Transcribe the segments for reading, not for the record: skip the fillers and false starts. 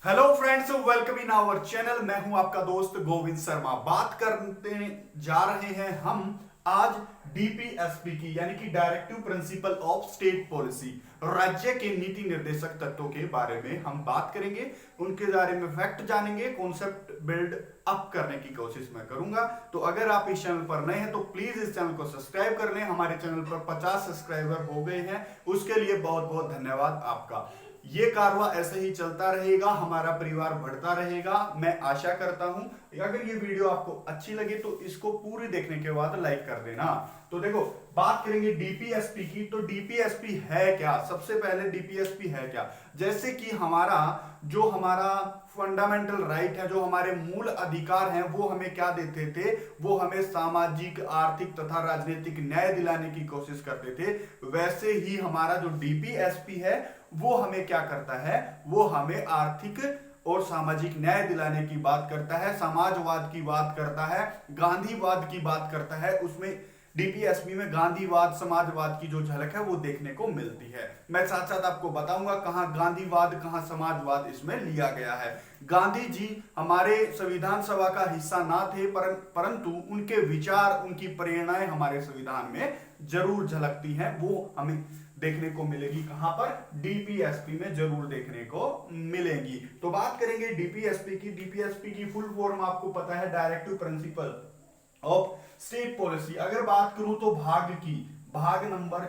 Hello friends, welcome in our channel. मैं हूं आपका दोस्त गोविंद शर्मा। बात करते जा रहे हैं हम आज डीपीएसपी की, यानी कि directive principle of state policy, राज्य के नीति निर्देशक तत्वों के बारे में हम बात करेंगे। उनके बारे में फैक्ट जानेंगे, कॉन्सेप्ट बिल्ड अप करने की कोशिश मैं करूंगा। तो अगर आप इस चैनल पर नए हैं तो प्लीज इस चैनल को सब्सक्राइब कर लें। हमारे चैनल पर 50 सब्सक्राइबर हो गए हैं, उसके लिए बहुत बहुत धन्यवाद आपका। ये कारवा ऐसे ही चलता रहेगा, हमारा परिवार बढ़ता रहेगा, मैं आशा करता हूं। अगर ये वीडियो आपको अच्छी लगे तो इसको पूरी देखने के बाद लाइक कर देना। तो देखो, बात करेंगे डीपीएसपी की। तो डीपीएसपी है क्या? सबसे पहले डीपीएसपी है क्या? जैसे कि हमारा फंडामेंटल राइट है, जो हमारे मूल अधिकार हैं, वो हमें क्या देते थे? वो हमें सामाजिक, आर्थिक तथा राजनीतिक न्याय दिलाने की कोशिश करते थे। वैसे ही हमारा जो डीपीएसपी है वो हमें क्या करता है? वो हमें आर्थिक और सामाजिक न्याय दिलाने की बात करता है, समाजवाद की बात करता है, गांधीवाद की बात करता है। उसमें डीपीएसपी में गांधीवाद, समाजवाद की जो झलक है वो देखने को मिलती है। मैं साथ साथ आपको बताऊंगा कहां गांधीवाद, कहां समाजवाद इसमें लिया गया है। गांधी जी हमारे संविधान सभा का हिस्सा ना थे, परंतु उनके विचार, उनकी प्रेरणाएं हमारे संविधान में जरूर झलकती हैं। वो हमें देखने को मिलेगी कहां पर? डीपीएसपी में जरूर देखने को मिलेंगी। तो बात करेंगे डीपीएसपी की। डीपीएसपी की फुल फॉर्म आपको पता है, directive principle of state policy. अगर बात करूं तो भाग नंबर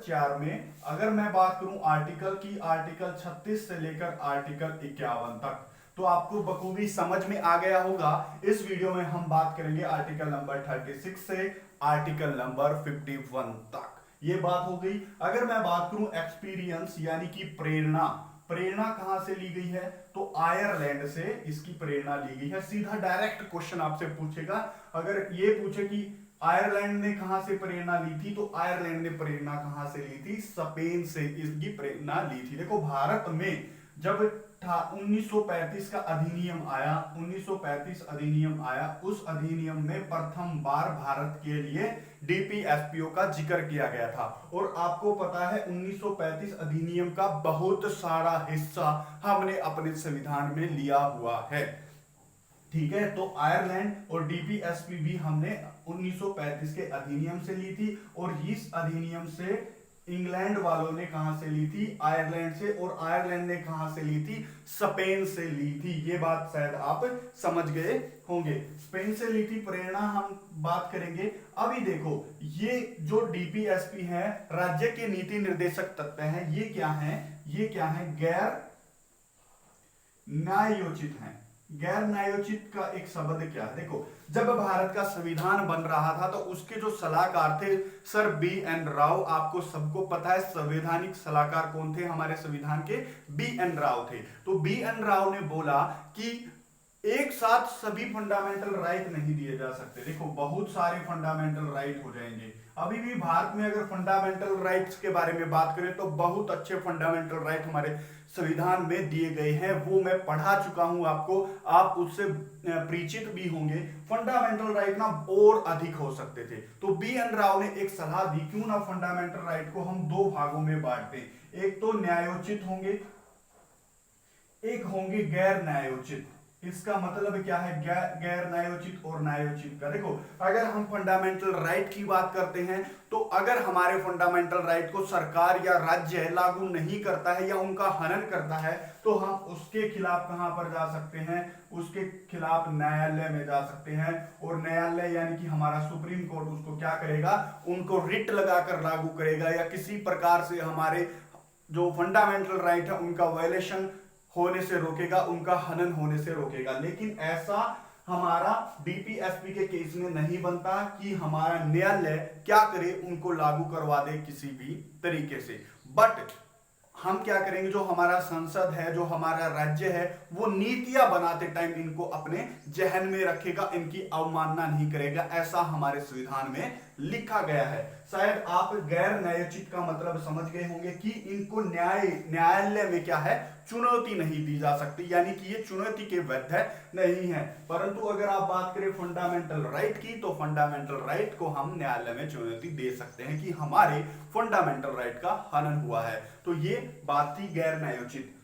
4 में अगर मैं बात करूं आर्टिकल की, आर्टिकल 36 से लेकर आर्टिकल 51 तक, तो आपको बखूबी समझ में आ गया होगा। इस वीडियो में हम बात करेंगे आर्टिकल नंबर 36 से आर्टिकल नंबर 51 तक। ये बात हो गई। अगर मैं बात करूं एक्सपीरियंस, यानी कि प्रेरणा कहां से ली गई है? तो आयरलैंड से इसकी प्रेरणा ली गई है। सीधा डायरेक्ट क्वेश्चन आपसे पूछेगा। अगर ये पूछे कि आयरलैंड ने कहां से प्रेरणा ली थी, तो आयरलैंड ने प्रेरणा कहां से ली थी? स्पेन से इसकी प्रेरणा ली थी। देखो, भारत में जब 1935 का अधिनियम आया, 1935 अधिनियम आया, उस अधिनियम में प्रथम बार भारत के लिए डीपीएसपीओ का जिक्र किया गया था। और आपको पता है 1935 अधिनियम का बहुत सारा हिस्सा हमने अपने संविधान में लिया हुआ है। ठीक है, तो आयरलैंड और डीपीएसपी भी हमने 1935 के अधिनियम से ली थी। और इस अधिनियम से इंग्लैंड वालों ने कहां से ली थी? आयरलैंड से। और आयरलैंड ने कहां से ली थी? स्पेन से ली थी। ये बात शायद आप समझ गए होंगे। स्पेन से ली थी प्रेरणा, हम बात करेंगे। अभी देखो, ये जो डीपीएसपी है, राज्य के नीति निर्देशक तत्व हैं, ये क्या है? गैर न्यायोचित हैं। गैर न्यायोचित का एक शब्द क्या है? देखो, जब भारत का संविधान बन रहा था तो उसके जो सलाहकार थे सर बी.एन. राव, आपको सबको पता है संवैधानिक सलाहकार कौन थे हमारे संविधान के? बी.एन. राव थे। तो बी.एन. राव ने बोला कि एक साथ सभी फंडामेंटल राइट नहीं दिए जा सकते। देखो, बहुत सारे फंडामेंटल राइट हो जाएंगे। अभी भी भारत में अगर फंडामेंटल राइट्स के बारे में बात करें तो बहुत अच्छे फंडामेंटल राइट हमारे संविधान में दिए गए हैं। वो मैं पढ़ा चुका हूं आपको, आप उससे परिचित भी होंगे। फंडामेंटल राइट ना और अधिक हो सकते थे। तो बी.एन. राव ने एक सलाह दी, क्यों ना फंडामेंटल राइट को हम दो भागों में बांटते हैं। एक तो न्यायोचित होंगे, एक होंगे गैर न्यायोचित। इसका मतलब क्या है? गैर न्यायोचित और न्यायोचित का। देखो, अगर हम फंडामेंटल राइट की बात करते हैं तो अगर हमारे फंडामेंटल राइट को सरकार या राज्य लागू नहीं करता है या उनका हनन करता है तो हम उसके खिलाफ कहां पर जा सकते हैं? उसके खिलाफ न्यायालय में जा सकते हैं। और न्यायालय यानी कि हमारा सुप्रीम कोर्ट उसको क्या करेगा? उनको रिट लगाकर लागू करेगा या किसी प्रकार से हमारे जो फंडामेंटल राइट है उनका वायलेशन होने से रोकेगा, उनका हनन होने से रोकेगा। लेकिन ऐसा हमारा डीपीएसपी के केस में नहीं बनता कि हमारा न्यायालय क्या करे? उनको लागू करवा दे किसी भी तरीके से। बट हम क्या करेंगे? जो हमारा संसद है, जो हमारा राज्य है, वो नीतियां बनाते टाइम इनको अपने जहन में रखेगा, इनकी अवमानना नहीं करेगा। ऐसा हमारे संविधान में लिखा गया है। शायद आप गैर न्यायोचित का मतलब समझ गए होंगे कि इनको न्यायालय में क्या है? चुनौती नहीं दी जा सकती, यानी कि ये चुनौती के वैध नहीं है। परंतु अगर आप बात करें फंडामेंटल राइट की, तो फंडामेंटल राइट को हम न्यायालय में चुनौती दे सकते हैं कि हमारे फंडामेंटल राइट का हनन हुआ है। तो ये बात थी गैर न्यायोचित।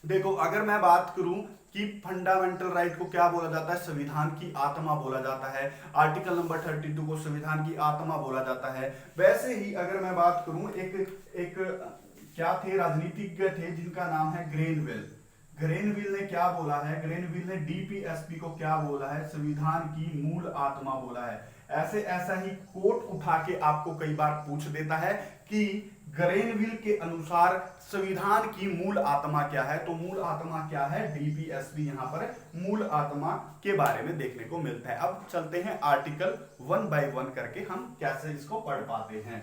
देखो अगर मैं बात करूं कि फंडामेंटल राइट को क्या बोला जाता है, संविधान की आत्मा बोला जाता है। आर्टिकल नंबर 32 को संविधान की आत्मा बोला जाता है। वैसे ही अगर मैं बात करूं, एक एक क्या थे, राजनीतिज्ञ थे जिनका नाम है ग्रेनवेल। ग्रेनविल ने क्या बोला है, ग्रेनविल ने डीपीएसपी को क्या बोला है, संविधान की मूल आत्मा बोला है। ऐसा ही कोट उठा के आपको कई बार पूछ देता है कि ग्रेनविल के अनुसार संविधान की मूल आत्मा क्या है। तो मूल आत्मा क्या है, डीपीएसपी यहां पर मूल आत्मा के बारे में देखने को मिलता है। अब चलते हैं आर्टिकल 1 बाय 1 करके हम कैसे इसको पढ़ पाते हैं।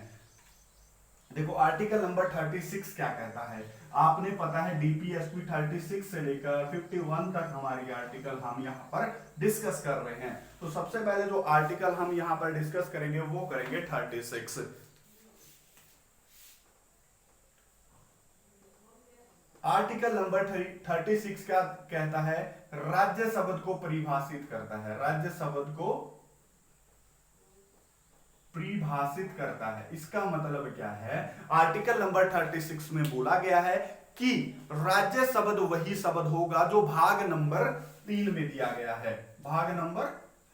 देखो आर्टिकल नंबर 36 क्या कहता है, आपने पता है डीपीएसपी 36 से लेकर 51 तक हमारी आर्टिकल हम यहाँ पर डिस्कस कर रहे हैं। तो सबसे पहले जो आर्टिकल हम यहाँ पर डिस्कस करेंगे वो करेंगे 36। आर्टिकल नंबर 36 क्या कहता है, राज्य शब्द को परिभाषित करता है, राज्य शब्द को परिभाषित करता है। इसका मतलब क्या है, आर्टिकल नंबर 36 में बोला गया है कि राज्य शब्द वही शब्द होगा जो भाग नंबर 3 में दिया गया है, भाग नंबर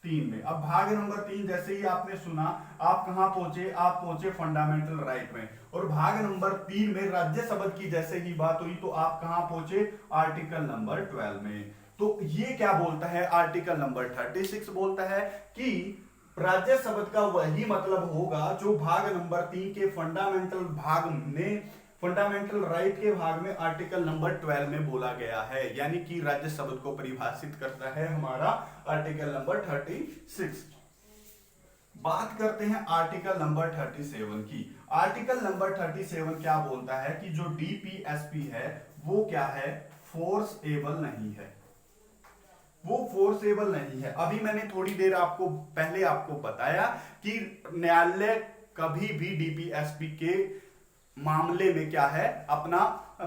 3 में। अब भाग नंबर 3 जैसे ही आपने सुना, आप कहां पहुंचे, आप पहुंचे फंडामेंटल राइट में। और भाग नंबर 3 में राज्य शब्द की जैसे ही बात हुई तो आप कहां पहुंचे, आर्टिकल नंबर 12 में। तो ये क्या बोलता है, आर्टिकल नंबर 36 बोलता है कि राज्य शब्द का वही मतलब होगा जो भाग नंबर 3 के फंडामेंटल भाग में, फंडामेंटल राइट के भाग में आर्टिकल नंबर 12 में बोला गया है। यानी कि राज्य शब्द को परिभाषित करता है हमारा आर्टिकल नंबर 36। बात करते हैं आर्टिकल नंबर 37 की। आर्टिकल नंबर 37 क्या बोलता है कि जो डीपीएसपी है वो क्या है, फोर्सेबल नहीं है, वो फोर्सेबल नहीं है। अभी मैंने थोड़ी देर आपको पहले आपको बताया कि न्यायालय कभी भी डीपीएसपी के मामले में क्या है, अपना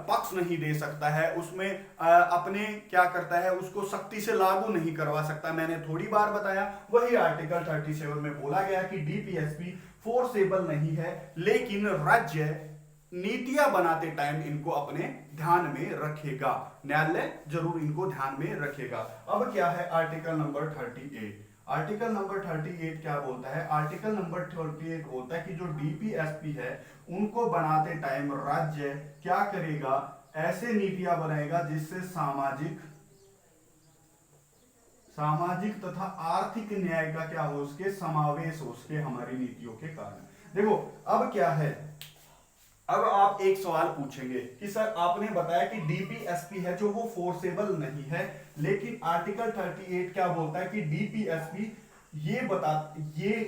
पक्ष नहीं दे सकता है, उसमें अपने क्या करता है, उसको सख्ती से लागू नहीं करवा सकता। मैंने थोड़ी बार बताया, वही आर्टिकल 37 में बोला गया कि डीपीएसपी फोर्सेबल नहीं है, लेकिन राज्य नीतियां बनाते टाइम इनको अपने ध्यान में रखेगा, न्यायालय जरूर इनको ध्यान में रखेगा। अब क्या है आर्टिकल नंबर 38। आर्टिकल नंबर 38 क्या बोलता है, आर्टिकल नंबर 38 बोलता है कि जो डीपीएसपी है उनको बनाते टाइम राज्य क्या करेगा, ऐसे नीतियां बनाएगा जिससे सामाजिक तथा आर्थिक न्याय का क्या हो, उसके समावेश हो, उसके हमारी नीतियों के कारण। देखो अब क्या है, अब आप एक सवाल पूछेंगे कि सर आपने बताया कि डीपीएसपी है जो वो फोर्सेबल नहीं है, लेकिन आर्टिकल 38 क्या बोलता है कि डीपीएसपी ये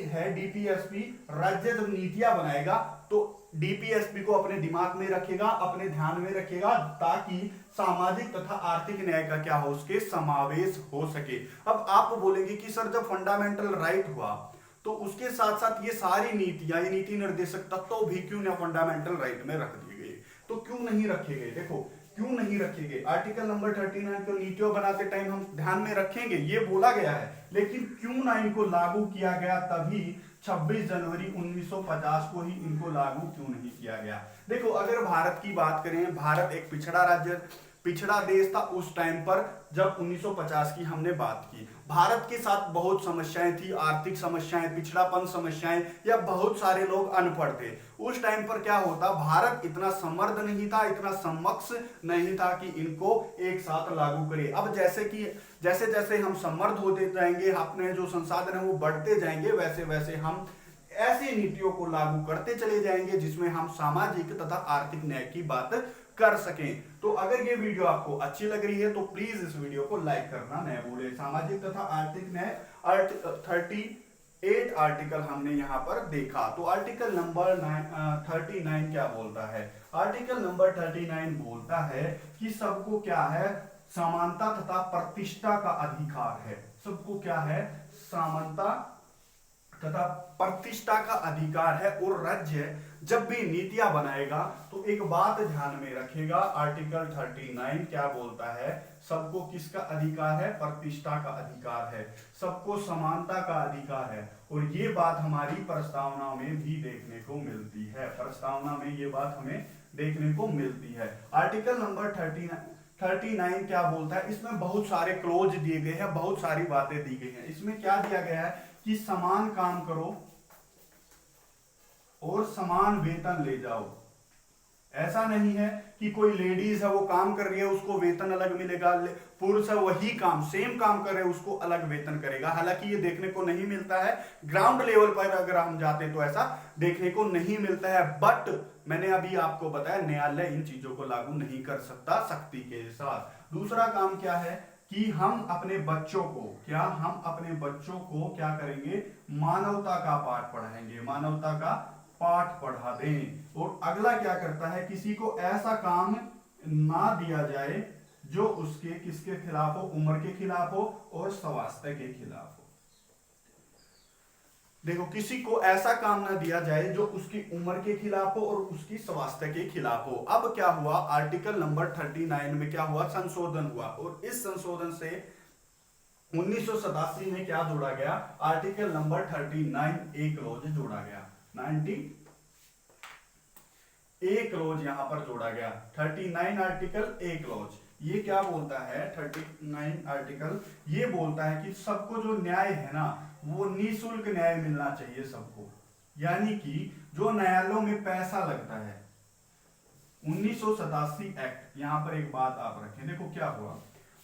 है, डीपीएसपी राज्य जब नीतियां बनाएगा तो डीपीएसपी को अपने दिमाग में रखेगा, अपने ध्यान में रखेगा, ताकि सामाजिक तथा आर्थिक न्याय का क्या हो, उसके समावेश हो सके। अब आप बोलेंगे कि सर जब फंडामेंटल राइट हुआ तो उसके साथ साथ ये सारी नीतियां, ये नीति निर्देशक तत्व भी क्यों ना फंडामेंटल राइट में रख दिए गए, तो क्यों नहीं रखे गए, देखो क्यों नहीं रखे गए। आर्टिकल नंबर 39 को नीतियों बनाते टाइम हम ध्यान में रखेंगे, ये बोला गया है, लेकिन क्यों ना इनको लागू किया गया, तभी 26 जनवरी 1950 को ही इनको लागू क्यों नहीं किया गया। देखो अगर भारत की बात करें, भारत एक पिछड़ा राज्य, पिछड़ा देश था उस टाइम पर जब 1950 की हमने बात की। भारत के साथ बहुत समस्याएं थी, आर्थिक समस्याएं, पिछड़ापन समस्याएं, या बहुत सारे लोग अनपढ़ थे। उस टाइम पर क्या होता, भारत इतना समर्थ नहीं था, इतना समक्ष नहीं था कि इनको एक साथ लागू करे। अब जैसे जैसे हम समर्थ होते जाएंगे, अपने जो संसाधन है वो बढ़ते जाएंगे, वैसे वैसे हम ऐसी नीतियों को लागू करते चले जाएंगे जिसमें हम सामाजिक तथा आर्थिक न्याय की बात कर सकें। तो अगर ये वीडियो आपको अच्छी लग रही है तो प्लीज इस वीडियो को लाइक करना न भूलें। सामाजिक तथा आर्थिक न्याय 38 आर्टिकल हमने यहां पर देखा। तो आर्टिकल नंबर 39 क्या बोलता है, आर्टिकल नंबर 39 बोलता है कि सबको क्या है, समानता तथा प्रतिष्ठा का अधिकार है। सबको क्या है, समानता तथा प्रतिष्ठा का अधिकार है। और राज्य जब भी नीतियां बनाएगा तो एक बात ध्यान में रखेगा, आर्टिकल 39 क्या बोलता है, सबको किसका अधिकार है, प्रतिष्ठा का अधिकार है, सबको समानता का अधिकार है। और ये बात हमारी प्रस्तावना में भी देखने को मिलती है, प्रस्तावना में ये बात हमें देखने को मिलती है। आर्टिकल नंबर 39 39 क्या बोलता है, इसमें बहुत सारे क्लोज दिए गए हैं, बहुत सारी बातें दी गई हैं। इसमें क्या दिया गया है कि समान काम करो और समान वेतन ले जाओ। ऐसा नहीं है कि कोई लेडीज है वो काम कर रही है उसको वेतन अलग मिलेगा, पुरुष है वही काम सेम काम कर रहे हैं उसको अलग वेतन करेगा। हालांकि ये देखने को नहीं मिलता है, ग्राउंड लेवल पर अगर हम जाते हैं तो ऐसा देखने को नहीं मिलता है। बट मैंने अभी आपको बताया न्यायालय इन चीजों को लागू नहीं कर सकता सख्ती के साथ। दूसरा काम क्या है कि हम अपने बच्चों को क्या करेंगे, मानवता का पाठ पढ़ाएंगे, मानवता का पाठ पढ़ा दें। और अगला क्या करता है, किसी को ऐसा काम ना दिया जाए जो उसके किसके खिलाफ हो, उम्र के खिलाफ हो और स्वास्थ्य के खिलाफ हो। देखो, किसी को ऐसा काम ना दिया जाए जो उसकी उम्र के खिलाफ हो और उसकी स्वास्थ्य के खिलाफ हो। अब क्या हुआ, आर्टिकल नंबर 39 में क्या हुआ, संशोधन हुआ। और इस संशोधन से 1987 में क्या जोड़ा गया, आर्टिकल नंबर 39 एक क्लॉज जोड़ा गया, 90 एक क्लॉज यहां पर जोड़ा गया। 39 आर्टिकल एक क्लॉज ये क्या बोलता है, 39 आर्टिकल ये बोलता है कि सबको जो न्याय है ना वो निःशुल्क न्याय मिलना चाहिए सबको। यानी कि जो न्यायालयों में पैसा लगता है, 1987 एक्ट, यहां पर एक बात आप रखें। देखो क्या हुआ,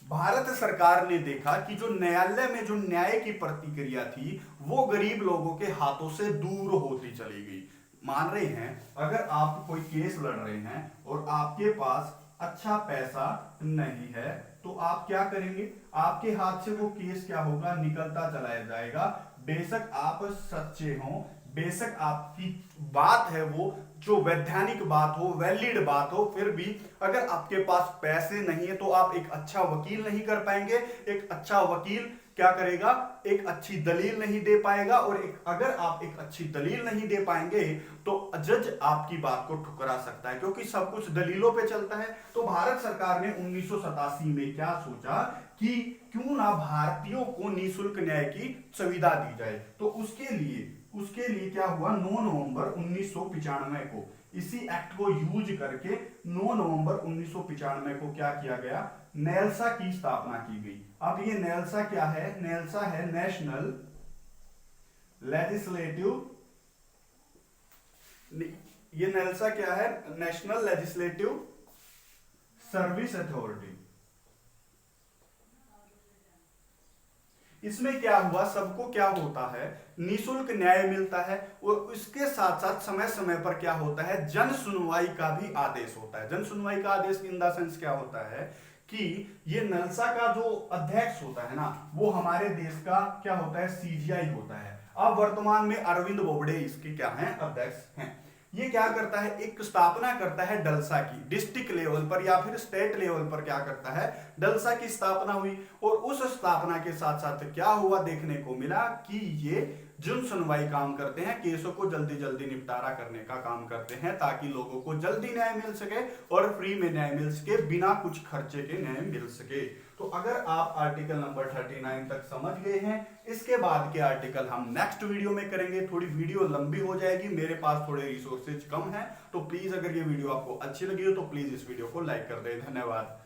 भारत सरकार ने देखा कि जो न्यायालय में जो न्याय की प्रतिक्रिया थी वो गरीब लोगों के हाथों से दूर होती चली गई। मान रहे हैं, अगर आप कोई केस लड़ रहे हैं और आपके पास अच्छा पैसा नहीं है तो आप क्या करेंगे, आपके हाथ से वो केस क्या होगा, निकलता चला जाएगा। बेशक आप सच्चे हो, बेशक आपकी बात है वो जो वैधानिक बात हो, वैलिड बात हो, फिर भी अगर आपके पास पैसे नहीं है तो आप एक अच्छा वकील नहीं कर पाएंगे। एक अच्छा वकील क्या करेगा, एक अच्छी दलील नहीं दे पाएगा। और अगर आप एक अच्छी दलील नहीं दे पाएंगे तो जज आपकी बात को ठुकरा सकता है, क्योंकि सब कुछ दलीलों पे चलता है। तो भारत सरकार ने 1987 में क्या सोचा कि क्यों ना भारतीयों को निःशुल्क न्याय की सुविधा दी जाए। तो उसके लिए क्या हुआ, 9 नवंबर 1995 को इसी एक्ट को यूज करके 9 नवंबर 1995 को क्या किया गया, नेल्सा की स्थापना की गई। अब ये नेल्सा क्या है, नेल्सा है नेशनल लेजिस्लेटिव, ये नेल्सा क्या है, नेशनल लेजिस्लेटिव सर्विस अथॉरिटी। इसमें क्या हुआ, सबको क्या होता है, निःशुल्क न्याय मिलता है और इसके साथ साथ समय समय पर क्या होता है, जन सुनवाई का भी आदेश होता है। जन सुनवाई का आदेश इन द सेंस क्या होता है कि ये नलसा का जो अध्यक्ष होता है ना वो हमारे देश का क्या होता है, सीजीआई होता है। अब वर्तमान में अरविंद बोबडे इसके क्या हैं, अध्यक्ष हैं। ये क्या करता है, एक स्थापना करता है डलसा की, डिस्ट्रिक्ट लेवल पर या फिर स्टेट लेवल पर क्या करता है, डलसा की स्थापना हुई। और उस स्थापना के साथ साथ क्या हुआ, देखने को मिला कि ये जन सुनवाई काम करते हैं, केसों को जल्दी जल्दी निपटारा करने का काम करते हैं ताकि लोगों को जल्दी न्याय मिल सके और फ्री में न्याय मिल सके, बिना कुछ खर्चे के न्याय मिल सके। तो अगर आप आर्टिकल नंबर 39 तक समझ गए हैं, इसके बाद के आर्टिकल हम नेक्स्ट वीडियो में करेंगे। थोड़ी वीडियो लंबी हो जाएगी, मेरे पास थोड़े रिसोर्सेज कम है, तो प्लीज अगर ये वीडियो आपको अच्छी लगी हो तो प्लीज इस वीडियो को लाइक कर दें। धन्यवाद।